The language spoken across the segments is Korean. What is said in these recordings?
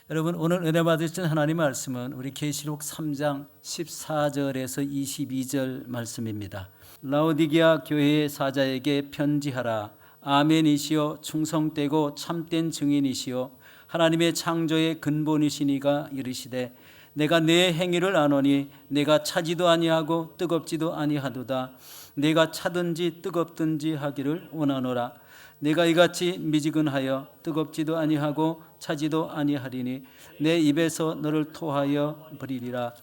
여러분, 오늘 은혜 받으신 하나님의 말씀은 우리 계시록 3장 14절에서 22절 말씀입니다. 라오디게아 교회의 사자에게 편지하라. 아멘이시여 충성되고 참된 증인이시여 하나님의 창조의 근본이시니가 이르시되 내가 내 행위를 아노니 내가 차지도 아니하고 뜨겁지도 아니하도다. 내가 차든지 뜨겁든지 하기를 원하노라. 내가 이같이 미지근하여 뜨겁지도 아니하고 차지도 아니하리니 내 입에서 너를 토하여 버리리라.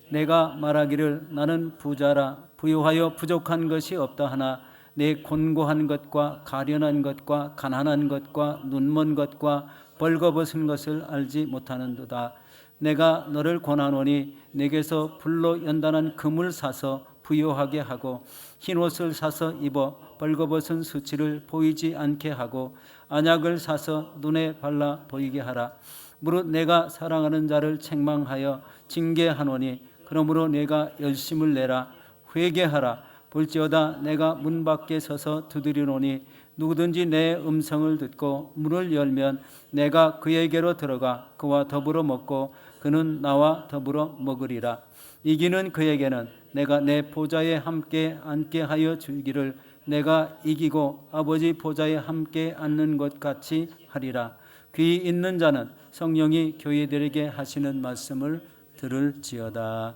내가 말하기를 나는 부자라 부유하여 부족한 것이 없다 하나 내 곤고한 것과 가련한 것과 가난한 것과 눈먼 것과 벌거벗은 것을 알지 못하는도다. 내가 너를 권하노니 내게서 불로 연단한 금을 사서 부요하게 하고 흰옷을 사서 입어 벌거벗은 수치를 보이지 않게 하고 안약을 사서 눈에 발라 보이게 하라. 무릇 내가 사랑하는 자를 책망하여 징계하노니 그러므로 내가 열심을 내라. 회개하라. 볼지어다 내가 문 밖에 서서 두드리노니 누구든지 내 음성을 듣고 문을 열면 내가 그에게로 들어가 그와 더불어 먹고 그는 나와 더불어 먹으리라. 이기는 그에게는 내가 내 보좌에 함께 앉게 하여 주기를 내가 이기고 아버지 보좌에 함께 앉는 것 같이 하리라. 귀 있는 자는 성령이 교회들에게 하시는 말씀을 들을지어다.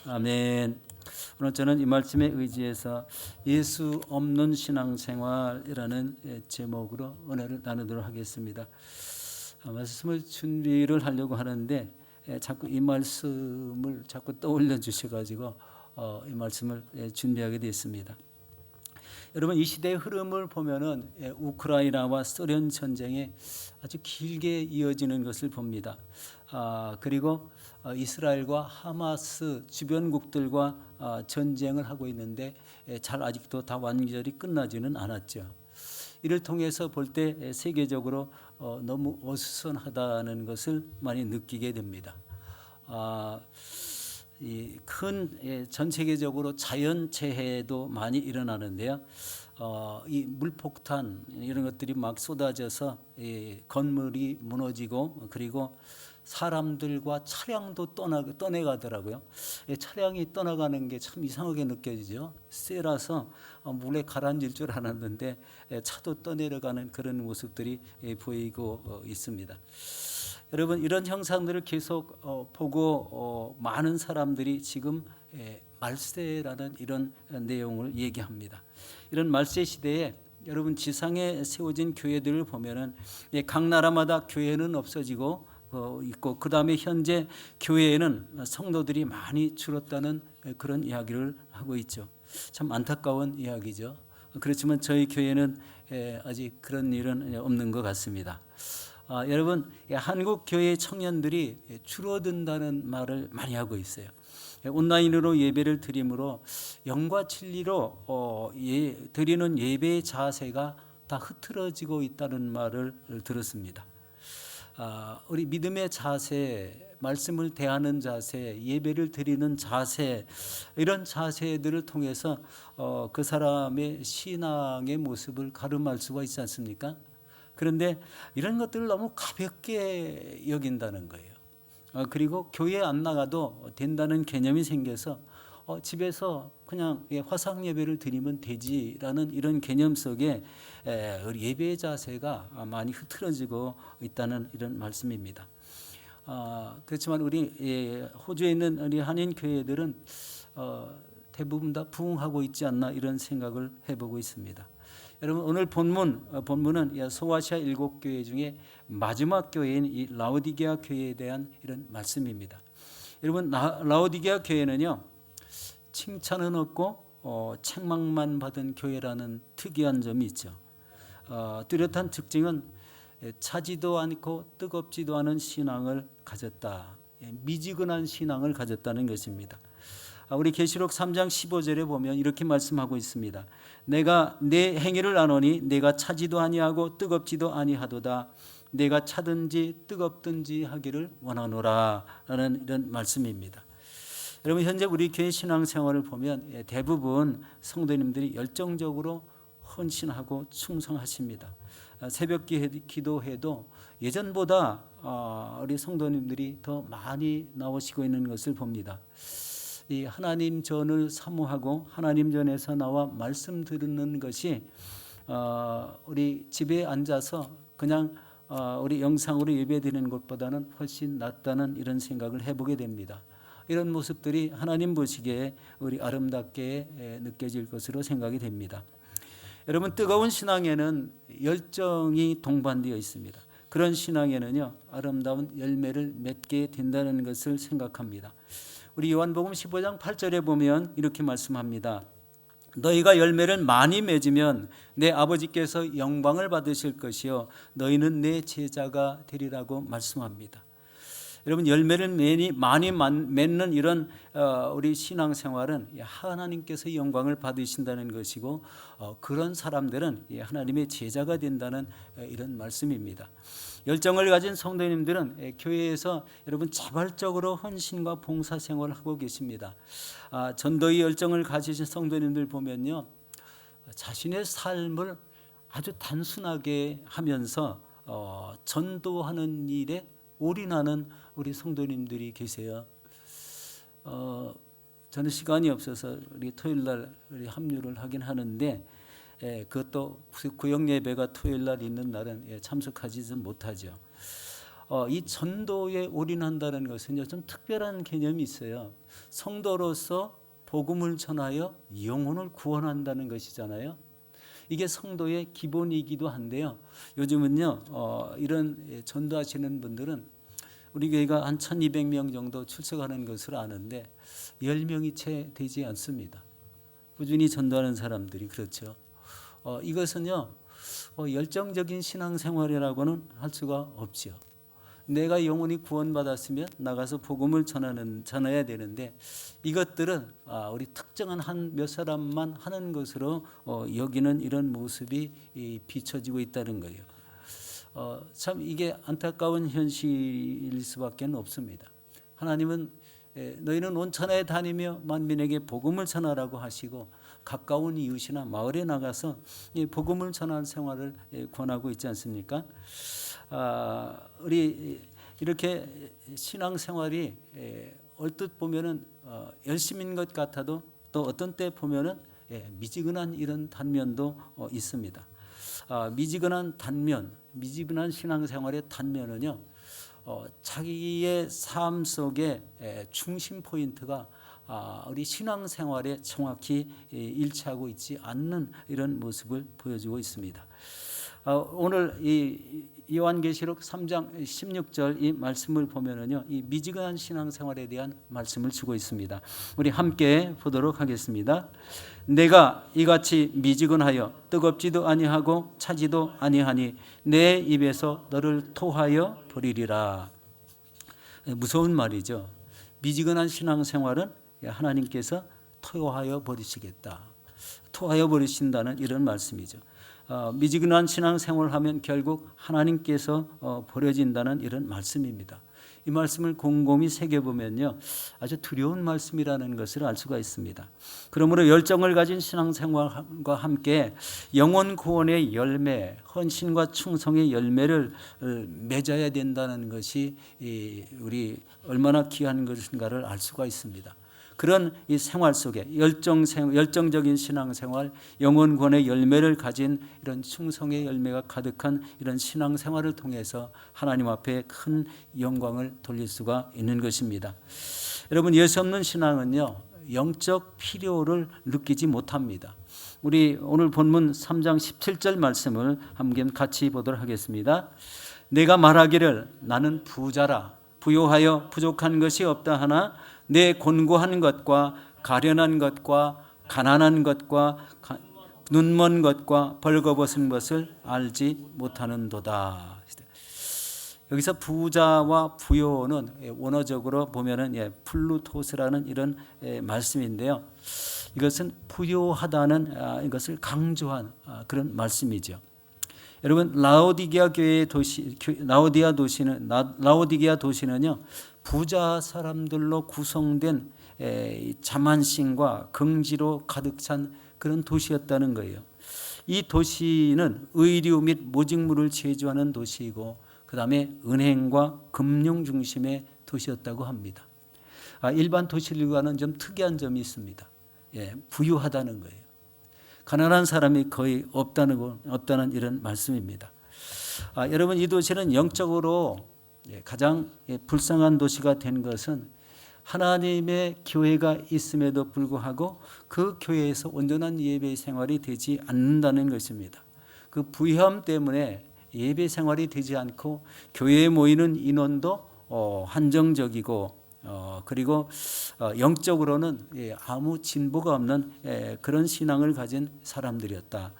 아멘. 오늘 저는 이 말씀에 의지해서 예수 없는 신앙생활이라는 제목으로 은혜를 나누도록 하겠습니다. 말씀을 준비를 하려고 하는데 자꾸 이 말씀을 자꾸 떠올려 주셔가지고 이 말씀을 준비하게 됐습니다. 여러분, 이 시대의 흐름을 보면은 우크라이나와 소련 전쟁이 아주 길게 이어지는 것을 봅니다. 그리고 이스라엘과 하마스 주변국들과 전쟁을 하고 있는데 잘 아직도 다 완전히 끝나지는 않았죠. 이를 통해서 볼 때 세계적으로 너무 어수선하다는 것을 많이 느끼게 됩니다. 전 세계적으로 자연재해도 많이 일어나는데요. 이 물폭탄 이런 것들이 막 쏟아져서 건물이 무너지고 그리고 사람들과 차량도 떠내가더라고요. 차량이 떠나가는 게 참 이상하게 느껴지죠. 쎄라서 물에 가라앉을 줄 알았는데 차도 떠내려가는 그런 모습들이 보이고 있습니다. 여러분, 이런 형상들을 계속 보고 많은 사람들이 지금 말세라는 이런 내용을 얘기합니다. 이런 말세 시대에 여러분, 지상에 세워진 교회들을 보면은 각 나라마다 교회는 없어지고 있고 그 다음에 현재 교회에는 성도들이 많이 줄었다는 그런 이야기를 하고 있죠. 참 안타까운 이야기죠. 그렇지만 저희 교회는 아직 그런 일은 없는 것 같습니다. 여러분, 한국 교회 청년들이 줄어든다는 말을 많이 하고 있어요. 온라인으로 예배를 드림으로 영과 진리로 드리는 예배의 자세가 다 흐트러지고 있다는 말을 들었습니다. 우리 믿음의 자세, 말씀을 대하는 자세, 예배를 드리는 자세, 이런 자세들을 통해서 그 사람의 신앙의 모습을 가름할 수가 있지 않습니까? 그런데 이런 것들을 너무 가볍게 여긴다는 거예요. 그리고 교회 안 나가도 된다는 개념이 생겨서 집에서 그냥 화상 예배를 드리면 되지라는 이런 개념 속에 우리 예배의 자세가 많이 흐트러지고 있다는 이런 말씀입니다. 그렇지만 우리 호주에 있는 우리 한인 교회들은 대부분 다 부흥하고 있지 않나 이런 생각을 해보고 있습니다. 여러분, 오늘 본문은 소아시아 7교회 중에 마지막 교회인 이 라오디게아 교회에 대한 이런 말씀입니다. 여러분, 라오디게아 교회는요, 칭찬은 없고 책망만 받은 교회라는 특이한 점이 있죠. 뚜렷한 특징은 차지도 않고 뜨겁지도 않은 신앙을 가졌다. 미지근한 신앙을 가졌다는 것입니다. 우리 계시록 3장 15절에 보면 이렇게 말씀하고 있습니다. 내가 내 행위를 아노니 내가 차지도 아니하고 뜨겁지도 아니하도다. 내가 차든지 뜨겁든지 하기를 원하노라 라는 이런 말씀입니다. 여러분, 현재 우리 교회 신앙생활을 보면 대부분 성도님들이 열정적으로 헌신하고 충성하십니다. 새벽 기도해도 예전보다 우리 성도님들이 더 많이 나오시고 있는 것을 봅니다. 이 하나님 전을 사모하고 하나님 전에서 나와 말씀 듣는 것이 우리 집에 앉아서 그냥 우리 영상으로 예배드리는 것보다는 훨씬 낫다는 이런 생각을 해보게 됩니다. 이런 모습들이 하나님 보시기에 우리 아름답게 느껴질 것으로 생각이 됩니다. 여러분, 뜨거운 신앙에는 열정이 동반되어 있습니다. 그런 신앙에는요, 아름다운 열매를 맺게 된다는 것을 생각합니다. 우리 요한복음 15장 8절에 보면 이렇게 말씀합니다. 너희가 열매를 많이 맺으면 내 아버지께서 영광을 받으실 것이요 너희는 내 제자가 되리라고 말씀합니다. 여러분, 열매를 많이 맺는 이런 우리 신앙생활은 하나님께서 영광을 받으신다는 것이고 그런 사람들은 하나님의 제자가 된다는 이런 말씀입니다. 열정을 가진 성도님들은 교회에서 여러분 자발적으로 헌신과 봉사생활을 하고 계십니다. 전도의 열정을 가지신 성도님들 보면요, 자신의 삶을 아주 단순하게 하면서 전도하는 일에 올인하는 우리 성도님들이 계세요. 저는 시간이 없어서 우리 토요일 날 우리 합류를 하긴 하는데 그것도 구역 예배가 토요일 날 있는 날은 참석하지는 못하죠. 이 전도에 올인한다는 것은 좀 특별한 개념이 있어요. 성도로서 복음을 전하여 영혼을 구원한다는 것이잖아요. 이게 성도의 기본이기도 한데요. 요즘은요, 이런 전도하시는 분들은 우리 교회가 한 1200명 정도 출석하는 것으로 아는데 10명이 채 되지 않습니다. 꾸준히 전도하는 사람들이 그렇죠. 이것은요, 열정적인 신앙생활이라고는 할 수가 없죠. 내가 영혼이 구원받았으면 나가서 복음을 전해야 되는데 이것들은 우리 특정한 한 몇 사람만 하는 것으로 여기는 이런 모습이 비춰지고 있다는 거예요. 참 이게 안타까운 현실일 수밖에 없습니다. 하나님은 너희는 온 천하에 다니며 만민에게 복음을 전하라고 하시고 가까운 이웃이나 마을에 나가서 복음을 전하는 생활을 권하고 있지 않습니까? 우리 이렇게 신앙생활이 얼뜻 보면은 열심인 것 같아도 또 어떤 때 보면은 미지근한 이런 단면도 있습니다. 미지근한 신앙생활의 단면은요, 자기의 삶 속에 중심 포인트가 우리 신앙생활에 정확히 일치하고 있지 않는 이런 모습을 보여주고 있습니다. 오늘 이 요한계시록 3장 16절 이 말씀을 보면은요, 이 미지근한 신앙생활에 대한 말씀을 주고 있습니다. 우리 함께 보도록 하겠습니다. 내가 이같이 미지근하여 뜨겁지도 아니하고 차지도 아니하니 내 입에서 너를 토하여 버리리라. 무서운 말이죠. 미지근한 신앙생활은 하나님께서 토하여 버리시겠다. 토하여 버리신다는 이런 말씀이죠. 미지근한 신앙생활을 하면 결국 하나님께서 버려진다는 이런 말씀입니다. 이 말씀을 곰곰이 새겨보면요, 아주 두려운 말씀이라는 것을 알 수가 있습니다. 그러므로 열정을 가진 신앙생활과 함께 영혼 구원의 열매, 헌신과 충성의 열매를 맺어야 된다는 것이 우리 얼마나 귀한 것인가를 알 수가 있습니다. 그런 이 생활 속에 열정적인 신앙생활, 영혼권의 열매를 가진 이런 충성의 열매가 가득한 이런 신앙생활을 통해서 하나님 앞에 큰 영광을 돌릴 수가 있는 것입니다. 여러분, 예수 없는 신앙은요, 영적 필요를 느끼지 못합니다. 우리 오늘 본문 3장 17절 말씀을 함께 같이 보도록 하겠습니다. 내가 말하기를 나는 부자라 부요하여 부족한 것이 없다 하나 내 곤고한 것과 가련한 것과 가난한 것과 눈먼 것과 벌거벗은 것을 알지 못하는도다. 여기서 부자와 부요는 원어적으로 보면은 플루토스라는 이런 말씀인데요. 이것은 부요하다는 이것을 강조한 그런 말씀이죠. 여러분, 라오디게아 도시는요, 부자 사람들로 구성된 자만심과 긍지로 가득 찬 그런 도시였다는 거예요. 이 도시는 의류 및 모직물을 제조하는 도시이고 그 다음에 은행과 금융 중심의 도시였다고 합니다. 일반 도시들과는 좀 특이한 점이 있습니다. 부유하다는 거예요. 가난한 사람이 거의 없다는 이런 말씀입니다. 여러분, 이 도시는 영적으로 가장 불쌍한 도시가 된 것은 하나님의 교회가 있음에도 불구하고 그 교회에서 온전한 예배 생활이 되지 않는다는 것입니다. 그 부유함 때문에 예배 생활이 되지 않고 교회에 모이는 인원도 한정적이고 그리고 영적으로는 아무 진보가 없는 그런 신앙을 가진 사람들이었다.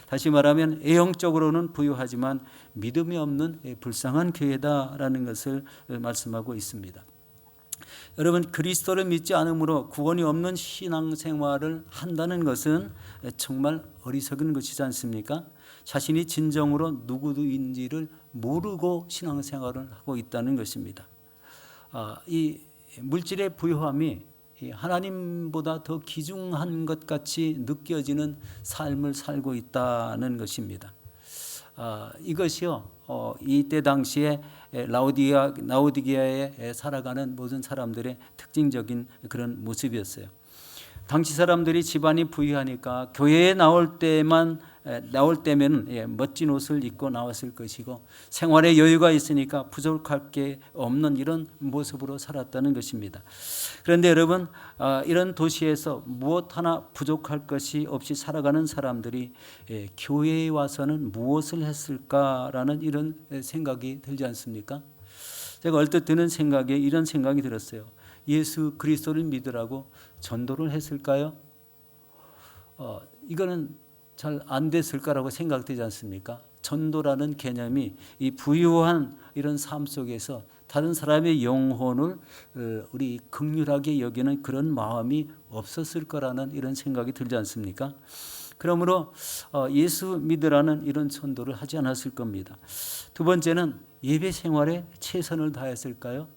다시 말하면 영적으로는 부유하지만 믿음이 없는 불쌍한 교회다라는 것을 말씀하고 있습니다. 여러분, 그리스도를 믿지 않으므로 구원이 없는 신앙생활을 한다는 것은 정말 어리석은 것이지 않습니까? 자신이 진정으로 누구인지를 모르고 신앙생활을 하고 있다는 것입니다. 이 물질의 부유함이 하나님보다 더 귀중한 것 같이 느껴지는 삶을 살고 있다는 것입니다. 이것이요, 이때 당시에 라오디게아에 살아가는 모든 사람들의 특징적인 그런 모습이었어요. 당시 사람들이 집안이 부유하니까 교회에 나올 때면 멋진 옷을 입고 나왔을 것이고 생활에 여유가 있으니까 부족할 게 없는 이런 모습으로 살았다는 것입니다. 그런데 여러분, 이런 도시에서 무엇 하나 부족할 것이 없이 살아가는 사람들이 교회에 와서는 무엇을 했을까라는 이런 생각이 들지 않습니까? 제가 얼핏 드는 생각에 이런 생각이 들었어요. 예수 그리스도를 믿으라고 전도를 했을까요? 이거는 잘 안 됐을까라고 생각되지 않습니까? 전도라는 개념이 이 부유한 이런 삶 속에서 다른 사람의 영혼을 우리 긍휼하게 여기는 그런 마음이 없었을 거라는 이런 생각이 들지 않습니까? 그러므로 예수 믿으라는 이런 전도를 하지 않았을 겁니다. 두 번째는 예배 생활에 최선을 다했을까요?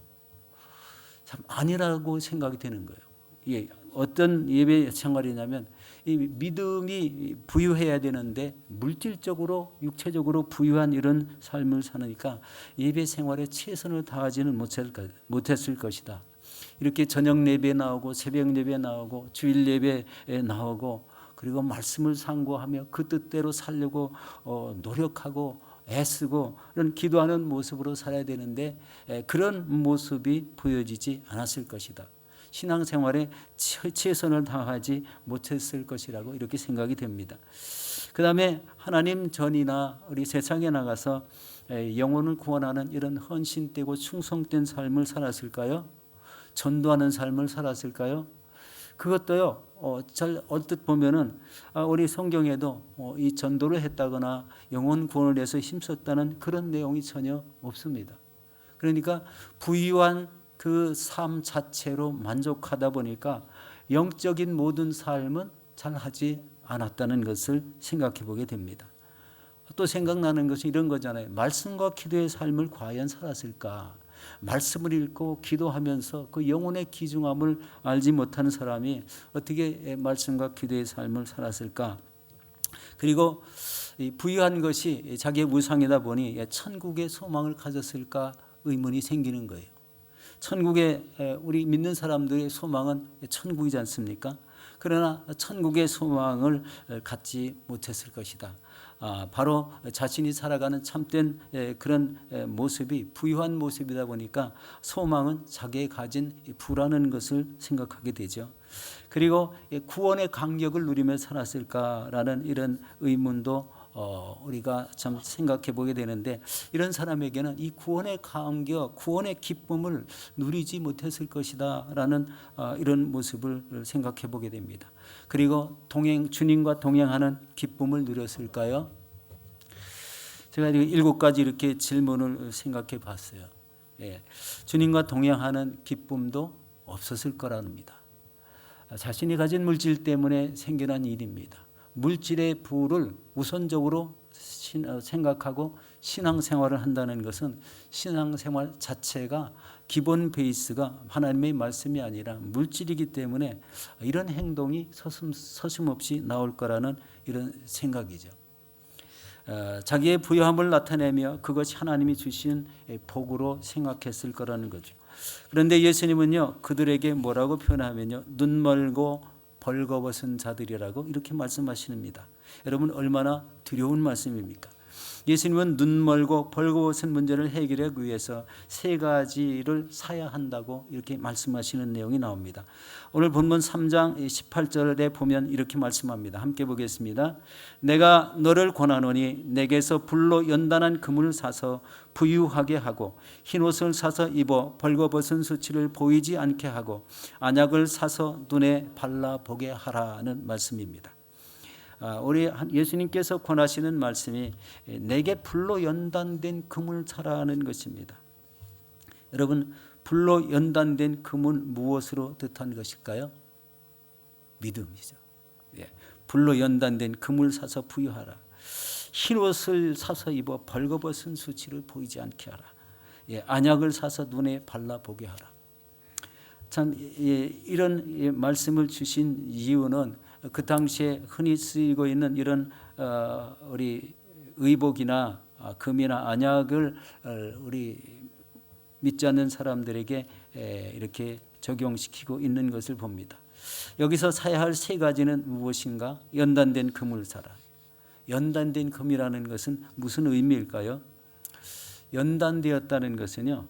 참 아니라고 생각이 되는 거예요. 어떤 예배 생활이냐면 이 믿음이 부유해야 되는데 물질적으로 육체적으로 부유한 이런 삶을 사니까 예배 생활에 최선을 다하지는 못했을 것이다. 이렇게 저녁 예배에 나오고 새벽 예배에 나오고 주일 예배에 나오고 그리고 말씀을 상고하며 그 뜻대로 살려고 노력하고 애쓰고 이런 기도하는 모습으로 살아야 되는데 그런 모습이 보여지지 않았을 것이다. 신앙생활에 최선을 다하지 못했을 것이라고 이렇게 생각이 됩니다. 그 다음에 하나님 전이나 우리 세상에 나가서 영혼을 구원하는 이런 헌신되고 충성된 삶을 살았을까요? 전도하는 삶을 살았을까요? 그것도요, 잘 얼뜻 보면은 우리 성경에도 이 전도를 했다거나 영혼 구원을 위해서 힘썼다는 그런 내용이 전혀 없습니다. 그러니까 부유한 그 삶 자체로 만족하다 보니까 영적인 모든 삶은 잘 하지 않았다는 것을 생각해 보게 됩니다. 또 생각나는 것이 이런 거잖아요. 말씀과 기도의 삶을 과연 살았을까? 말씀을 읽고 기도하면서 그 영혼의 귀중함을 알지 못하는 사람이 어떻게 말씀과 기도의 삶을 살았을까? 그리고 부유한 것이 자기의 우상이다 보니 천국의 소망을 가졌을까 의문이 생기는 거예요. 천국에 우리 믿는 사람들의 소망은 천국이지 않습니까? 그러나 천국의 소망을 갖지 못했을 것이다. 바로 자신이 살아가는 참된 그런 모습이 부유한 모습이다 보니까 소망은 자기의 가진 부라는 것을 생각하게 되죠. 그리고 구원의 강력을 누리며 살았을까라는 이런 의문도 우리가 참 생각해 보게 되는데 이런 사람에게는 이 구원의 감격, 구원의 기쁨을 누리지 못했을 것이다 라는 이런 모습을 생각해 보게 됩니다. 그리고 주님과 동행하는 기쁨을 누렸을까요? 제가 7가지 이렇게 질문을 생각해 봤어요. 주님과 동행하는 기쁨도 없었을 거랍니다. 자신이 가진 물질 때문에 생겨난 일입니다. 물질의 부를 우선적으로 생각하고 신앙생활을 한다는 것은 신앙생활 자체가 기본 베이스가 하나님의 말씀이 아니라 물질이기 때문에 이런 행동이 서슴없이 나올 거라는 이런 생각이죠. 자기의 부유함을 나타내며 그것이 하나님이 주신 복으로 생각했을 거라는 거죠. 그런데 예수님은요, 그들에게 뭐라고 표현하면요, 눈 멀고 벌거벗은 자들이라고 이렇게 말씀하십니다. 여러분, 얼마나 두려운 말씀입니까? 예수님은 눈 멀고 벌거벗은 문제를 해결하기 위해서 세 가지를 사야 한다고 이렇게 말씀하시는 내용이 나옵니다. 오늘 본문 3장 18절에 보면 이렇게 말씀합니다. 함께 보겠습니다. 내가 너를 권하노니 내게서 불로 연단한 금을 사서 부유하게 하고 흰옷을 사서 입어 벌거벗은 수치를 보이지 않게 하고 안약을 사서 눈에 발라보게 하라는 말씀입니다. 우리 예수님께서 권하시는 말씀이 내게 불로 연단된 금을 사라는 것입니다. 여러분, 불로 연단된 금은 무엇으로 뜻한 것일까요? 믿음이죠. 불로 연단된 금을 사서 부유하라. 흰옷을 사서 입어 벌거벗은 수치를 보이지 않게 하라. 안약을 사서 눈에 발라보게 하라. 참 이런 말씀을 주신 이유는 그 당시에 흔히 쓰이고 있는 이런 우리 의복이나 금이나 안약을 우리 믿지 않는 사람들에게 이렇게 적용시키고 있는 것을 봅니다. 여기서 사야 할 세 가지는 무엇인가? 연단된 금을 사라. 연단된 금이라는 것은 무슨 의미일까요? 연단되었다는 것은요,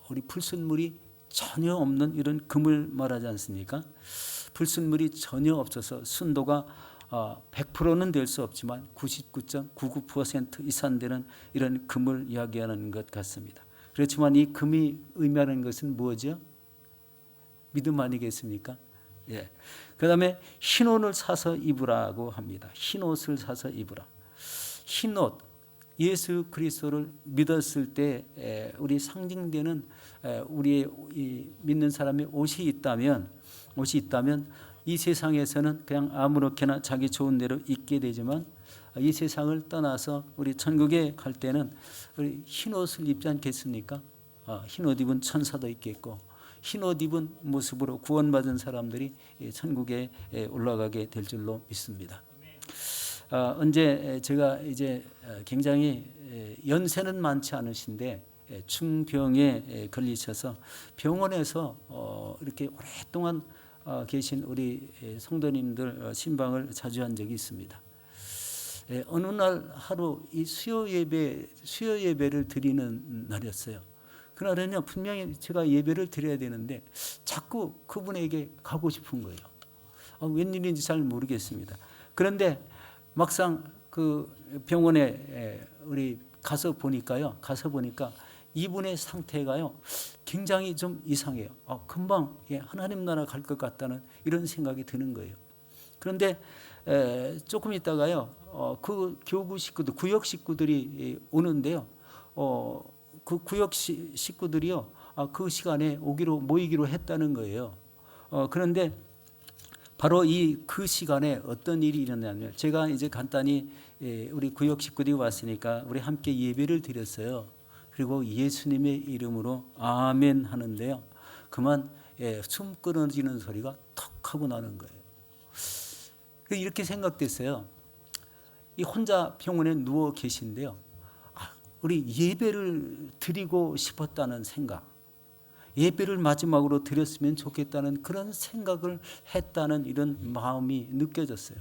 우리 불순물이 전혀 없는 이런 금을 말하지 않습니까? 불순물이 전혀 없어서 순도가 100%는 될 수 없지만 99.99% 이상 되는 이런 금을 이야기하는 것 같습니다. 그렇지만 이 금이 의미하는 것은 뭐죠? 믿음 아니겠습니까? 그 다음에 흰옷을 사서 입으라고 합니다. 흰옷을 사서 입으라. 흰옷, 예수 그리스도를 믿었을 때 우리 상징되는 우리의 믿는 사람의 옷이 있다면 이 세상에서는 그냥 아무렇게나 자기 좋은 대로 입게 되지만 이 세상을 떠나서 우리 천국에 갈 때는 우리 흰옷을 입지 않겠습니까? 흰옷 입은 천사도 있겠고 흰옷 입은 모습으로 구원받은 사람들이 천국에 올라가게 될 줄로 믿습니다. 언제 제가 이제 굉장히 연세는 많지 않으신데 중병에 걸리셔서 병원에서 이렇게 오랫동안 계신 우리 성도님들 신방을 자주 한 적이 있습니다. 어느 날 하루 이 수요 예배를 드리는 날이었어요. 그날은요, 분명히 제가 예배를 드려야 되는데 자꾸 그분에게 가고 싶은 거예요. 웬일인지 잘 모르겠습니다. 그런데 막상 그 병원에 우리 가서 보니까 이분의 상태가요 굉장히 좀 이상해요. 금방 하나님 나라 갈 것 같다는 이런 생각이 드는 거예요. 그런데 조금 있다가요 그 교구 식구들, 구역 식구들이 오는데요. 그 구역 식구들이요 그 시간에 모이기로 했다는 거예요. 그런데 바로 그 시간에 어떤 일이 일어나냐면 제가 이제 간단히 우리 구역 식구들이 왔으니까 우리 함께 예배를 드렸어요. 그리고 예수님의 이름으로 아멘 하는데요. 그만 숨 끊어지는 소리가 턱 하고 나는 거예요. 이렇게 생각됐어요. 혼자 병원에 누워 계신데요. 우리 예배를 드리고 싶었다는 생각, 예배를 마지막으로 드렸으면 좋겠다는 그런 생각을 했다는 이런 마음이 느껴졌어요.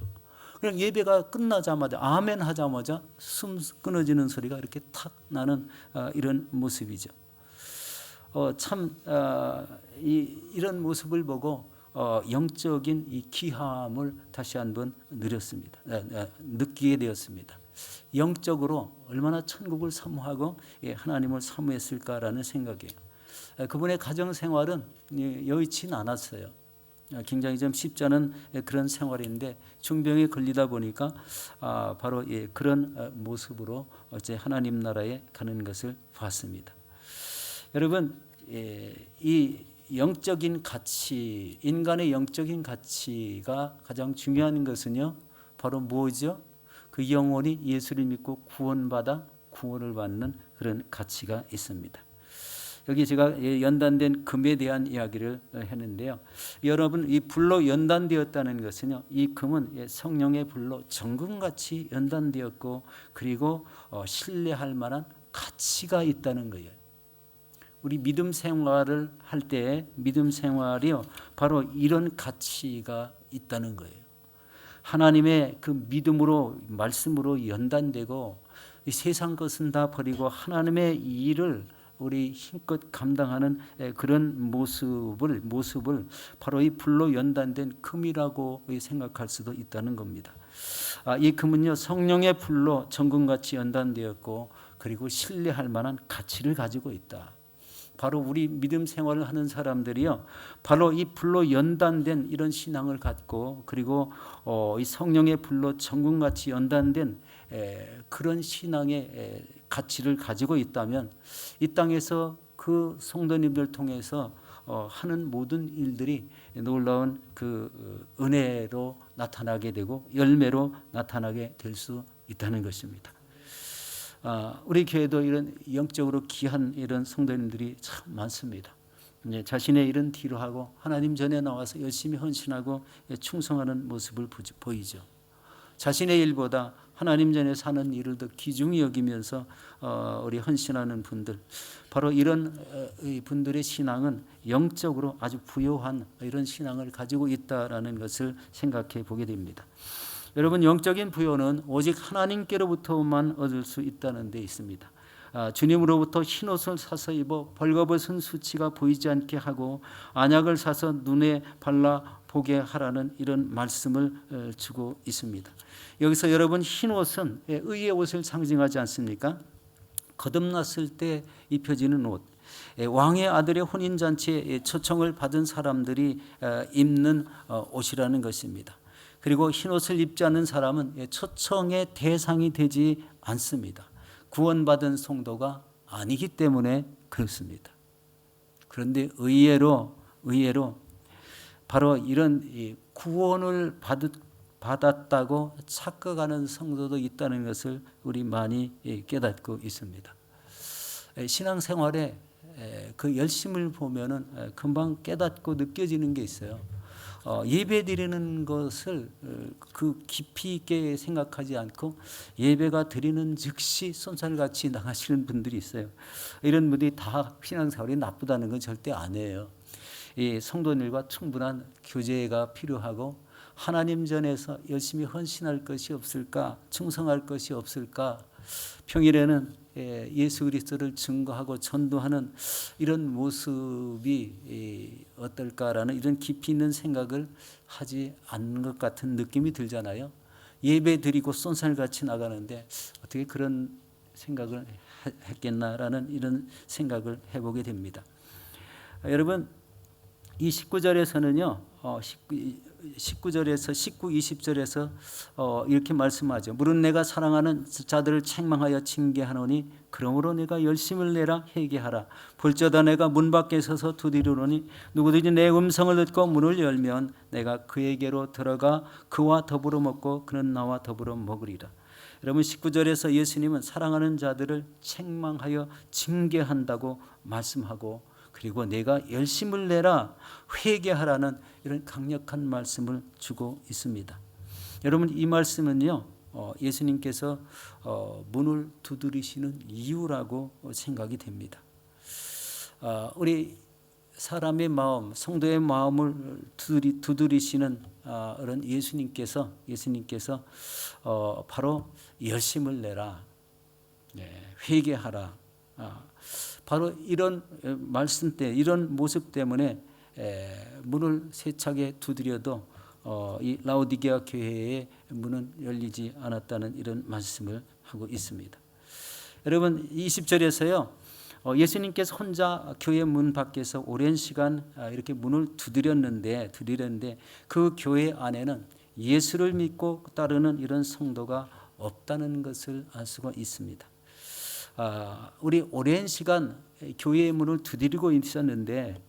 그냥 예배가 끝나자마자 아멘 하자마자 숨 끊어지는 소리가 이렇게 탁 나는 이런 모습이죠. 이런 모습을 보고 영적인 이 귀함을 다시 한번 느끼게 되었습니다. 영적으로 얼마나 천국을 사모하고 하나님을 사모했을까라는 생각이에요. 그분의 가정 생활은 여의치 않았어요. 굉장히 좀 쉽지 않은 그런 생활인데 중병에 걸리다 보니까 바로 그런 모습으로 어째 하나님 나라에 가는 것을 봤습니다. 여러분, 이 영적인 가치, 인간의 영적인 가치가 가장 중요한 것은요, 바로 뭐죠? 그 영혼이 예수를 믿고 구원을 받는 그런 가치가 있습니다. 여기 제가 연단된 금에 대한 이야기를 했는데요. 여러분, 이 불로 연단되었다는 것은요, 이 금은 성령의 불로 정금같이 연단되었고, 그리고 신뢰할 만한 가치가 있다는 거예요. 우리 믿음 생활을 할 때 믿음 생활이요, 바로 이런 가치가 있다는 거예요. 하나님의 그 믿음으로, 말씀으로 연단되고, 이 세상 것은 다 버리고 하나님의 일을 우리 힘껏 감당하는 그런 모습을 바로 이 불로 연단된 금이라고 생각할 수도 있다는 겁니다. 이 금은요, 성령의 불로 정금같이 연단되었고, 그리고 신뢰할 만한 가치를 가지고 있다. 바로 우리 믿음 생활을 하는 사람들이요, 바로 이 불로 연단된 이런 신앙을 갖고, 그리고 이 성령의 불로 정금같이 연단된 그런 신앙의 가치를 가지고 있다면, 이 땅에서 그 성도님들 통해서 하는 모든 일들이 놀라운 그 은혜로 나타나게 되고 열매로 나타나게 될 수 있다는 것입니다. 우리 교회도 이런 영적으로 귀한 이런 성도님들이 참 많습니다. 자신의 일은 뒤로 하고 하나님 전에 나와서 열심히 헌신하고 충성하는 모습을 보이죠. 자신의 일보다 하나님 전에 사는 일을 더 귀중히 여기면서 우리 헌신하는 분들, 바로 이런 분들의 신앙은 영적으로 아주 부요한 이런 신앙을 가지고 있다라는 것을 생각해 보게 됩니다. 여러분, 영적인 부요는 오직 하나님께로부터만 얻을 수 있다는 데 있습니다. 주님으로부터 흰옷을 사서 입어 벌거벗은 수치가 보이지 않게 하고 안약을 사서 눈에 발라 보게 하라는 이런 말씀을 주고 있습니다. 여기서 여러분, 흰옷은 의의 옷을 상징하지 않습니까? 거듭났을 때 입혀지는 옷, 왕의 아들의 혼인잔치에 초청을 받은 사람들이 입는 옷이라는 것입니다. 그리고 흰옷을 입지 않는 사람은 초청의 대상이 되지 않습니다. 구원받은 성도가 아니기 때문에 그렇습니다. 그런데 의외로 바로 이런 구원을 받았다고 착각하는 성도도 있다는 것을 우리 많이 깨닫고 있습니다. 신앙생활에 그 열심을 보면은 금방 깨닫고 느껴지는 게 있어요. 예배 드리는 것을 그 깊이 있게 생각하지 않고 예배가 드리는 즉시 쏜살같이 나가시는 분들이 있어요. 이런 분들이 다 신앙생활이 나쁘다는 건 절대 아니에요. 이 성도들과 충분한 교제가 필요하고 하나님 전에서 열심히 헌신할 것이 없을까, 충성할 것이 없을까, 평일에는 예수 그리스도를 증거하고 전도하는 이런 모습이 어떨까라는 이런 깊이 있는 생각을 하지 않는 것 같은 느낌이 들잖아요. 예배 드리고 쏜살같이 나가는데 어떻게 그런 생각을 했겠나라는 이런 생각을 해보게 됩니다. 여러분, 이 19절에서는요, 19절에서 19, 20절에서 이렇게 말씀하죠. 물은 내가 사랑하는 자들을 책망하여 징계하노니 그러므로 내가 열심을 내라 회개하라. 볼지어다 내가 문 밖에 서서 두드리노니 누구든지 내 음성을 듣고 문을 열면 내가 그에게로 들어가 그와 더불어 먹고 그는 나와 더불어 먹으리라. 여러분, 19절에서 예수님은 사랑하는 자들을 책망하여 징계한다고 말씀하고, 그리고 내가 열심을 내라 회개하라는 이런 강력한 말씀을 주고 있습니다. 여러분, 이 말씀은요, 예수님께서 문을 두드리시는 이유라고 생각이 됩니다. 우리 사람의 마음, 성도의 마음을 두드리시는 그런 예수님께서 바로 열심을 내라, 회개하라, 바로 이런 말씀 때, 이런 모습 때문에 문을 세차게 두드려도 이 라오디게아 교회의 문은 열리지 않았다는 이런 말씀을 하고 있습니다. 여러분, 20절에서요, 예수님께서 혼자 교회 문 밖에서 오랜 시간 이렇게 문을 두드렸는데 그 교회 안에는 예수를 믿고 따르는 이런 성도가 없다는 것을 알 수가 있습니다. 우리 오랜 시간 교회의 문을 두드리고 있었는데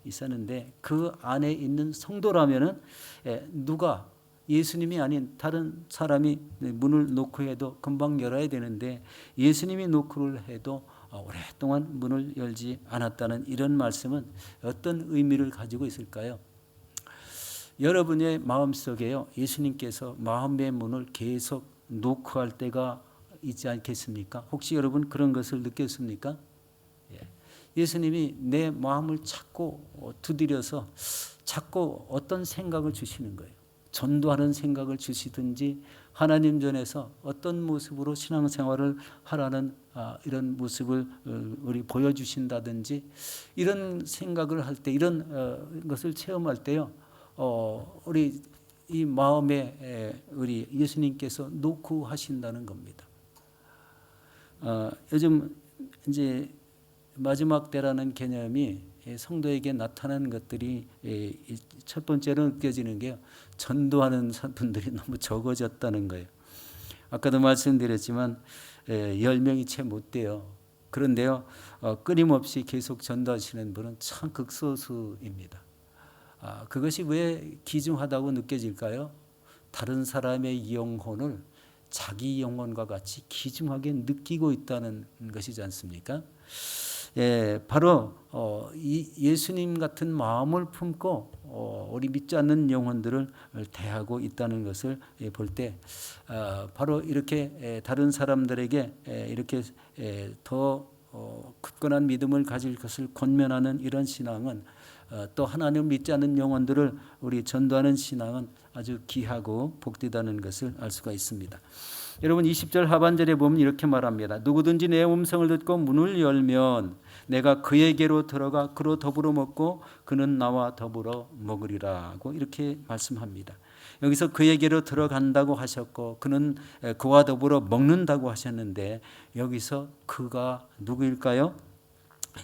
그 안에 있는 성도라면은 누가 예수님이 아닌 다른 사람이 문을 놓고 해도 금방 열어야 되는데 예수님이 노크를 해도 오랫동안 문을 열지 않았다는 이런 말씀은 어떤 의미를 가지고 있을까요? 여러분의 마음속에요, 예수님께서 마음의 문을 계속 노크할 때가 있지 않겠습니까? 혹시 여러분 그런 것을 느꼈습니까? 예수님이 내 마음을 자꾸 두드려서 자꾸 어떤 생각을 주시는 거예요. 전도하는 생각을 주시든지 하나님 전에서 어떤 모습으로 신앙생활을 하라는 이런 모습을 우리 보여주신다든지 이런 생각을 할 때 이런 것을 체험할 때요, 우리 이 마음에 우리 예수님께서 노크하신다는 겁니다. 요즘 이제 마지막 때라는 개념이 성도에게 나타나는 것들이 첫 번째로 느껴지는 게 전도하는 분들이 너무 적어졌다는 거예요. 아까도 말씀드렸지만 10명이 채 못 돼요. 그런데요, 끊임없이 계속 전도하시는 분은 참 극소수입니다. 그것이 왜 귀중하다고 느껴질까요? 다른 사람의 영혼을 자기 영혼과 같이 귀중하게 느끼고 있다는 것이지 않습니까? 바로 예수님 같은 마음을 품고 우리 믿지 않는 영혼들을 대하고 있다는 것을 볼 때 바로 이렇게 다른 사람들에게 이렇게 더 굳건한 믿음을 가질 것을 권면하는 이런 신앙은 또 하나님을 믿지 않는 영혼들을 우리 전도하는 신앙은 아주 귀하고 복되다는 것을 알 수가 있습니다. 여러분 20절 하반절에 보면 이렇게 말합니다. 누구든지 내 음성을 듣고 문을 열면 내가 그에게로 들어가 그로 더불어 먹고 그는 나와 더불어 먹으리라고 이렇게 말씀합니다. 여기서 그에게로 들어간다고 하셨고 그는 그와 더불어 먹는다고 하셨는데 여기서 그가 누구일까요?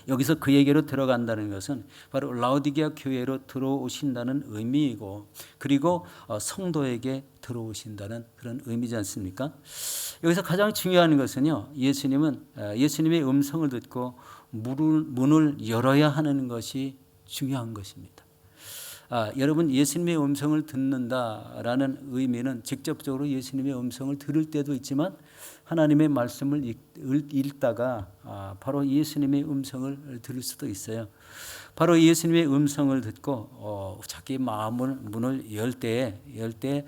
여기서 그에게로 들어간다는 것은 바로 라오디게아 교회로 들어오신다는 의미이고 그리고 성도에게 들어오신다는 그런 의미지 않습니까? 여기서 가장 중요한 것은요, 예수님은 예수님의 음성을 듣고 문을 열어야 하는 것이 중요한 것입니다. 여러분 예수님의 음성을 듣는다라는 의미는 직접적으로 예수님의 음성을 들을 때도 있지만 하나님의 말씀을 읽다가 바로 예수님의 음성을 들을 수도 있어요. 바로 예수님의 음성을 듣고 자기 마음을 문을 열 때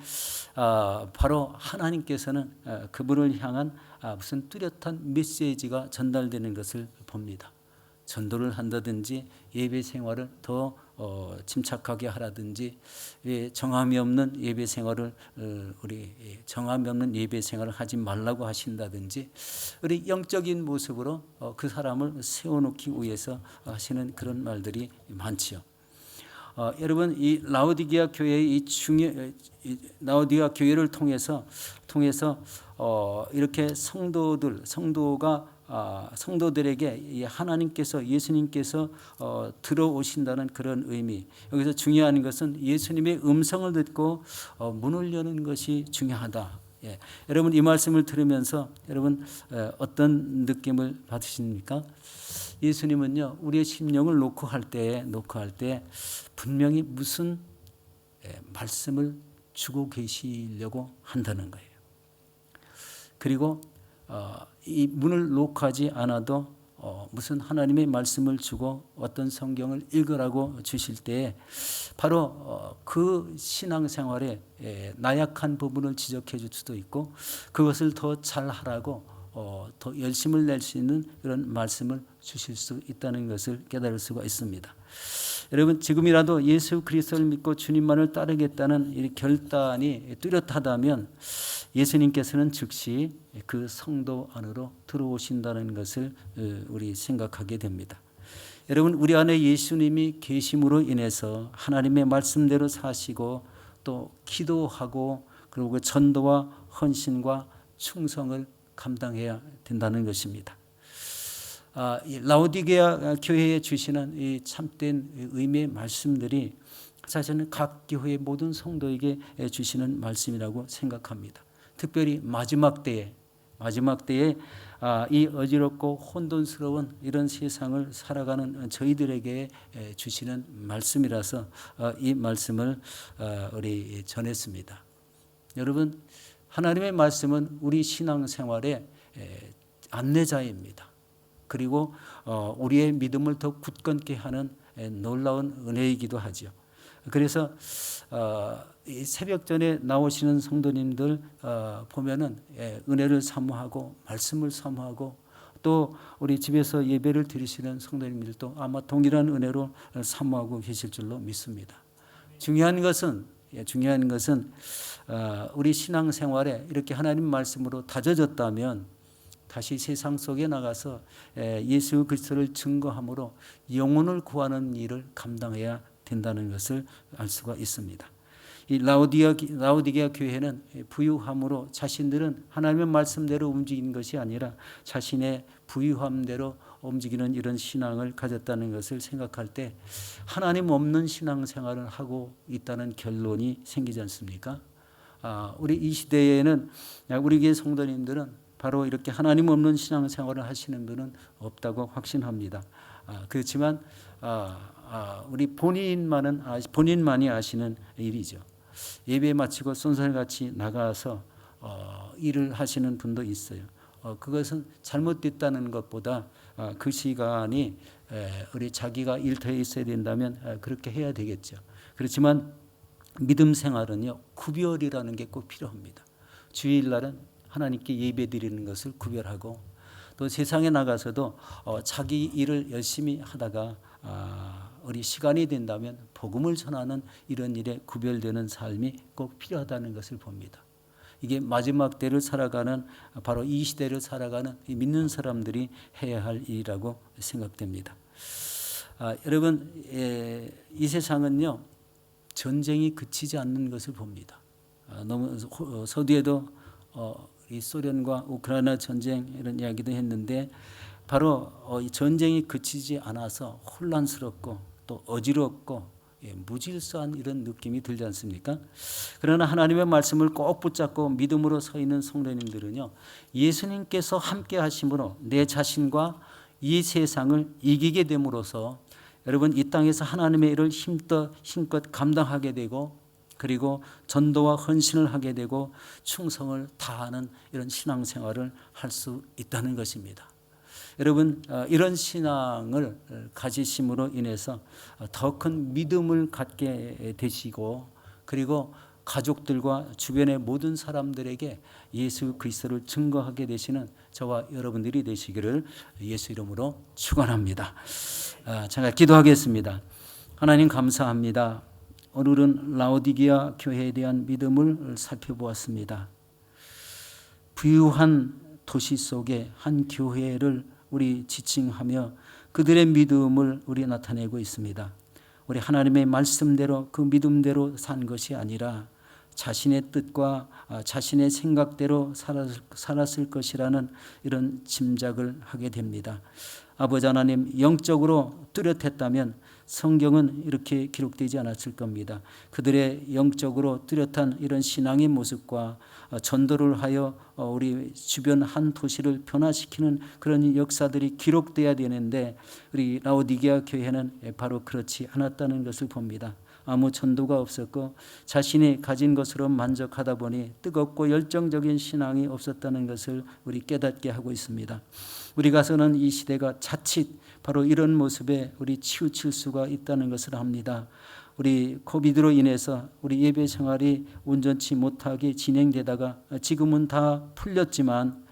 바로 하나님께서는 그분을 향한 무슨 뚜렷한 메시지가 전달되는 것을 봅니다. 전도를 한다든지 예배 생활을 더 침착하게 하라든지 정함이 없는 예배 생활을 우리 정함이 없는 예배 생활을 하지 말라고 하신다든지 우리 영적인 모습으로 그 사람을 세워놓기 위해서 하시는 그런 말들이 많지요. 여러분 이 라오디게아 교회의 라오디게아 교회를 통해서 이렇게 성도들에게 하나님께서 예수님께서 들어오신다는 그런 의미. 여기서 중요한 것은 예수님의 음성을 듣고 문을 여는 것이 중요하다. 여러분 이 말씀을 들으면서 여러분 어떤 느낌을 받으십니까? 예수님은요 우리의 심령을 노크할 때 분명히 무슨 말씀을 주고 계시려고 한다는 거예요. 그리고 이 문을 노크하지 않아도 무슨 하나님의 말씀을 주고 어떤 성경을 읽으라고 주실 때 바로 그 신앙생활에 나약한 부분을 지적해 줄 수도 있고 그것을 더 잘하라고 더 열심을 낼 수 있는 그런 말씀을 주실 수 있다는 것을 깨달을 수가 있습니다. 여러분 지금이라도 예수 그리스도를 믿고 주님만을 따르겠다는 이 결단이 뚜렷하다면 예수님께서는 즉시 그 성도 안으로 들어오신다는 것을 우리 생각하게 됩니다. 여러분 우리 안에 예수님이 계심으로 인해서 하나님의 말씀대로 사시고 또 기도하고 그리고 그 전도와 헌신과 충성을 감당해야 된다는 것입니다. 이 라오디게아 교회에 주시는 이 참된 의미의 말씀들이 사실은 각 교회의 모든 성도에게 주시는 말씀이라고 생각합니다. 특별히 마지막 때에 이 어지럽고 혼돈스러운 이런 세상을 살아가는 저희들에게 주시는 말씀이라서 이 말씀을 우리 전했습니다. 여러분 하나님의 말씀은 우리 신앙생활의 안내자입니다. 그리고 우리의 믿음을 더 굳건케 하는 놀라운 은혜이기도 하죠. 그래서 이 새벽전에 나오시는 성도님들 보면은 은혜를 사모하고 말씀을 사모하고 또 우리 집에서 예배를 드리시는 성도님들도 아마 동일한 은혜로 사모하고 계실 줄로 믿습니다. 중요한 것은 우리 신앙생활에 이렇게 하나님 말씀으로 다져졌다면 다시 세상 속에 나가서 예수 그리스도를 증거함으로 영혼을 구하는 일을 감당해야 된다는 것을 알 수가 있습니다. 이 라오디게아 교회는 부유함으로 자신들은 하나님의 말씀대로 움직이는 것이 아니라 자신의 부유함대로 움직이는 이런 신앙을 가졌다는 것을 생각할 때 하나님 없는 신앙생활을 하고 있다는 결론이 생기지 않습니까? 우리 이 시대에는 우리 교회 성도님들은 바로 이렇게 하나님 없는 신앙생활을 하시는 분은 없다고 확신합니다. 그렇지만 우리 본인만이 아시는 일이죠. 예배 마치고 손살같이 나가서 일을 하시는 분도 있어요. 그것은 잘못됐다는 것보다 그 시간이 우리 자기가 일터에 있어야 된다면 그렇게 해야 되겠죠. 그렇지만 믿음 생활은요, 구별이라는 게 꼭 필요합니다. 주일날은 하나님께 예배 드리는 것을 구별하고 또 세상에 나가서도 자기 일을 열심히 하다가 우리 시간이 된다면 복음을 전하는 이런 일에 구별되는 삶이 꼭 필요하다는 것을 봅니다. 이게 마지막 때를 살아가는 바로 이 시대를 살아가는 믿는 사람들이 해야 할 일이라고 생각됩니다. 여러분, 이 세상은요 전쟁이 그치지 않는 것을 봅니다. 너무 서두에도 이 소련과 우크라이나 전쟁 이런 이야기도 했는데 바로 이 전쟁이 그치지 않아서 혼란스럽고 또 어지럽고 무질서한 이런 느낌이 들지 않습니까? 그러나 하나님의 말씀을 꼭 붙잡고 믿음으로 서 있는 성도님들은요, 예수님께서 함께 하심으로 내 자신과 이 세상을 이기게 됨으로써 여러분 이 땅에서 하나님의 일을 힘껏 감당하게 되고 그리고 전도와 헌신을 하게 되고 충성을 다하는 이런 신앙생활을 할 수 있다는 것입니다. 여러분 이런 신앙을 가지심으로 인해서 더 큰 믿음을 갖게 되시고 그리고 가족들과 주변의 모든 사람들에게 예수 그리스도를 증거하게 되시는 저와 여러분들이 되시기를 예수 이름으로 축원합니다. 제가 기도하겠습니다. 하나님 감사합니다. 오늘은 라오디게아 교회에 대한 믿음을 살펴보았습니다. 부유한 도시 속에 한 교회를 우리 지칭하며 그들의 믿음을 우리 나타내고 있습니다. 우리 하나님의 말씀대로 그 믿음대로 산 것이 아니라 자신의 뜻과 자신의 생각대로 살았을 것이라는 이런 짐작을 하게 됩니다. 아버지 하나님, 영적으로 뚜렷했다면 성경은 이렇게 기록되지 않았을 겁니다. 그들의 영적으로 뚜렷한 이런 신앙의 모습과 전도를 하여 우리 주변 한 도시를 변화시키는 그런 역사들이 기록돼야 되는데 우리 라오디게아 교회는 바로 그렇지 않았다는 것을 봅니다. 아무 전도가 없었고 자신이 가진 것으로 만족하다 보니 뜨겁고 열정적인 신앙이 없었다는 것을 우리 깨닫게 하고 있습니다. 우리 가서는 이 시대가 자칫 바로 이런 모습에 우리 치우칠 수가 있다는 것을 압니다. 우리 코비드로 인해서 우리 예배 생활이 온전치 못하게 진행되다가 지금은 다 풀렸지만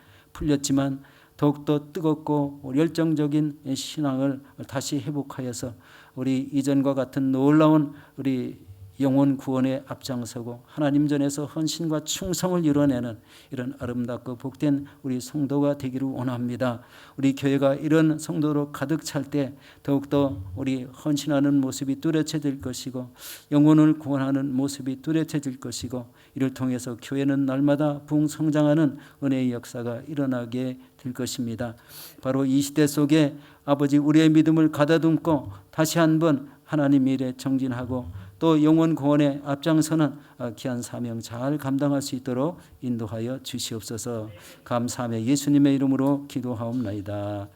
더욱더 뜨겁고 열정적인 신앙을 다시 회복하여서 우리 이전과 같은 놀라운 우리 영혼 구원에 앞장서고 하나님 전에서 헌신과 충성을 이뤄내는 이런 아름답고 복된 우리 성도가 되기를 원합니다. 우리 교회가 이런 성도로 가득 찰 때 더욱더 우리 헌신하는 모습이 뚜렷해질 것이고 영혼을 구원하는 모습이 뚜렷해질 것이고 이를 통해서 교회는 날마다 부흥성장하는 은혜의 역사가 일어나게 될 것입니다. 바로 이 시대 속에 아버지 우리의 믿음을 가다듬고 다시 한번 하나님 일에 정진하고 또 영혼 구원에 앞장서는 귀한 사명 잘 감당할 수 있도록 인도하여 주시옵소서. 감사하며 예수님의 이름으로 기도하옵나이다.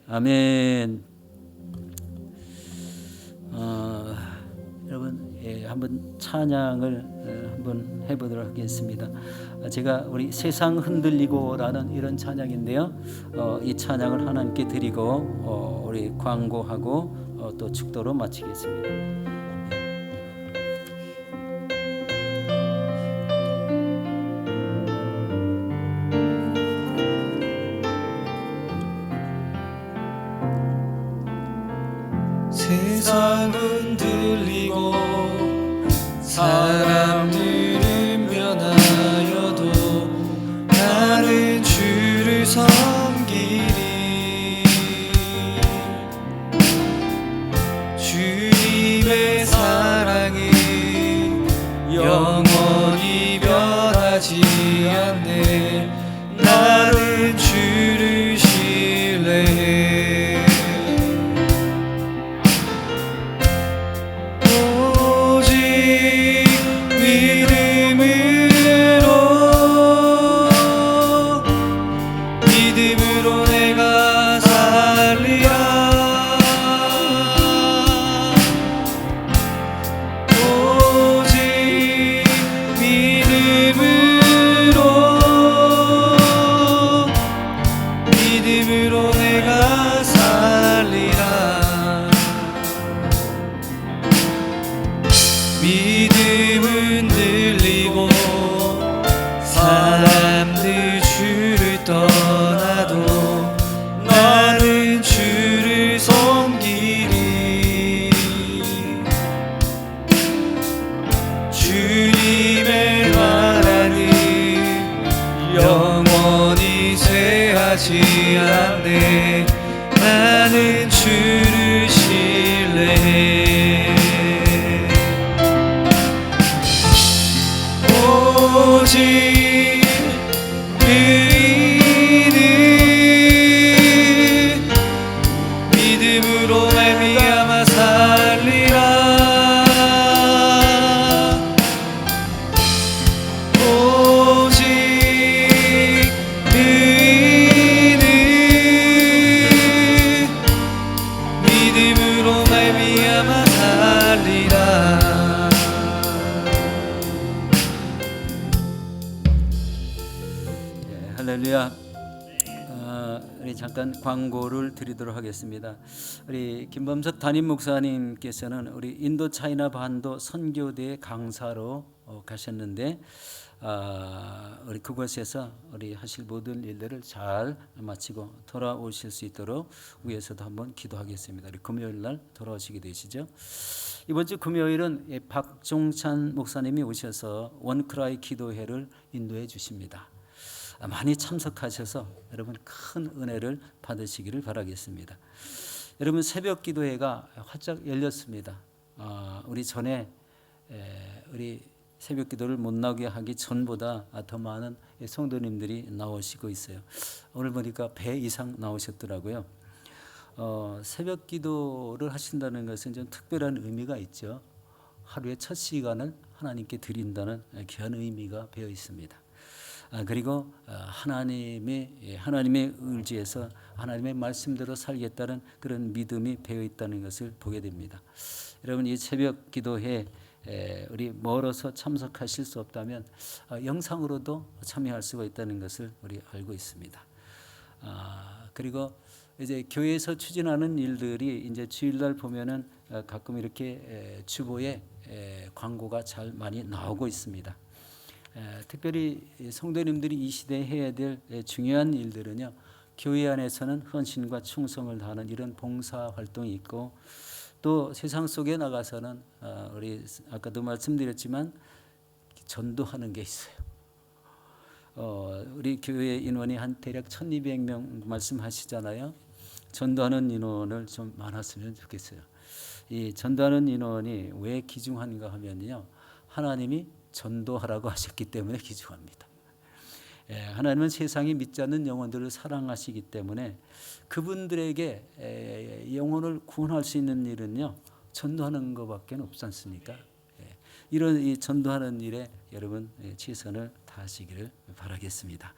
아멘. 여러분 한번 찬양을 한번 해보도록 하겠습니다. 제가 우리 세상 흔들리고라는 이런 찬양인데요. 이 찬양을 하나님께 드리고 우리 광고하고 또 축도로 마치겠습니다. 세상은 들리고 사람들은 변하여도 나는 주를 섬기리. 주님의 사랑이 영원히 변하지 않네. 나는 주를 신뢰해. 믿음으로 내가 살리라. 오직 믿음으로 내가 살리라. 믿음은 들리고 사람들 주를 떠나도 나는 주를 섬기리. 주님의 나라는 영원히 쇠하지 않네. 나는 주를 신뢰해. 오직 믿음으로 말미암아 살리라. 오직 믿음으로 말미암아 살리라. 할렐루야. 우리 잠깐 광고를 드리도록 하겠습니다. 우리 김범석 담임 목사님께서는 우리 인도 차이나 반도 선교대 강사로 가셨는데 우리 그곳에서 우리 하실 모든 일들을 잘 마치고 돌아오실 수 있도록 위에서도 한번 기도하겠습니다. 우리 금요일 날 돌아오시게 되시죠. 이번 주 금요일은 박종찬 목사님이 오셔서 원크라이 기도회를 인도해 주십니다. 많이 참석하셔서 여러분 큰 은혜를 받으시기를 바라겠습니다. 여러분 새벽 기도회가 활짝 열렸습니다. 우리 전에 우리 새벽 기도를 못 나오게 하기 전보다 더 많은 성도님들이 나오시고 있어요. 오늘 보니까 배 이상 나오셨더라고요. 새벽 기도를 하신다는 것은 좀 특별한 의미가 있죠. 하루의 첫 시간을 하나님께 드린다는 귀한 의미가 배어 있습니다. 그리고 하나님의 의지에서 하나님의 말씀대로 살겠다는 그런 믿음이 배어 있다는 것을 보게 됩니다. 여러분 이 새벽 기도회 우리 멀어서 참석하실 수 없다면 영상으로도 참여할 수가 있다는 것을 우리 알고 있습니다. 그리고 이제 교회에서 추진하는 일들이 이제 주일날 보면은 가끔 이렇게 주보에 광고가 잘 많이 나오고 있습니다. 특별히 성도님들이 이 시대에 해야 될 중요한 일들은요, 교회 안에서는 헌신과 충성을 다하는 이런 봉사 활동이 있고, 또 세상 속에 나가서는 우리 아까도 말씀드렸지만 전도하는 게 있어요. 우리 교회 인원이 한 대략 1,200명 말씀하시잖아요. 전도하는 인원을 좀 많았으면 좋겠어요. 이 전도하는 인원이 왜 귀중한가 하면요, 하나님이 전도하라고 하셨기 때문에 귀중합니다. 하나님은 세상에 믿지 않는 영혼들을 사랑하시기 때문에 그분들에게 영혼을 구원할 수 있는 일은요, 전도하는 것밖에 없지 않습니까? 이런 이 전도하는 일에 여러분 최선을 다하시기를 바라겠습니다.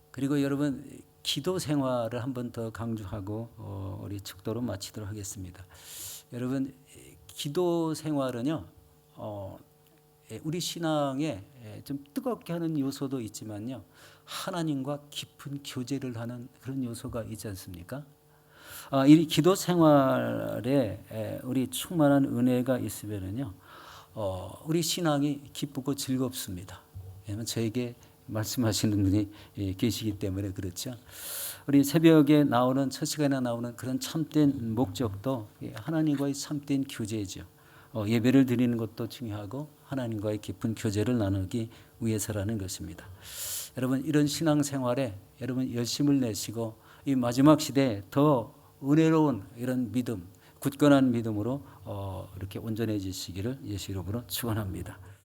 그리고 여러분 기도 생활을 한 번 더 강조하고 우리 축도로 마치도록 하겠습니다. 여러분 기도 생활은요, 우리 신앙에 좀 뜨겁게 하는 요소도 있지만요, 하나님과 깊은 교제를 하는 그런 요소가 있지 않습니까? 이 기도 생활에 우리 충만한 은혜가 있으면은요, 우리 신앙이 기쁘고 즐겁습니다. 왜냐하면 저에게 말씀하시는 분이 계시기 때문에 그렇죠. 우리 새벽에 나오는 첫 시간에 나오는 그런 참된 목적도 하나님과의 참된 교제죠. 예배를 드리는 것도 중요하고 하나님과의 깊은 교제를 나누기 위해서라는 것입니다. 여러분, 이런 신앙생활에 여러분 열심을 내시고 이 마지막 시대에 더 은혜로운 이런 믿음, 굳건한 믿음으로 이렇게 온전해지시기를 예수 이름으로 축원합니다.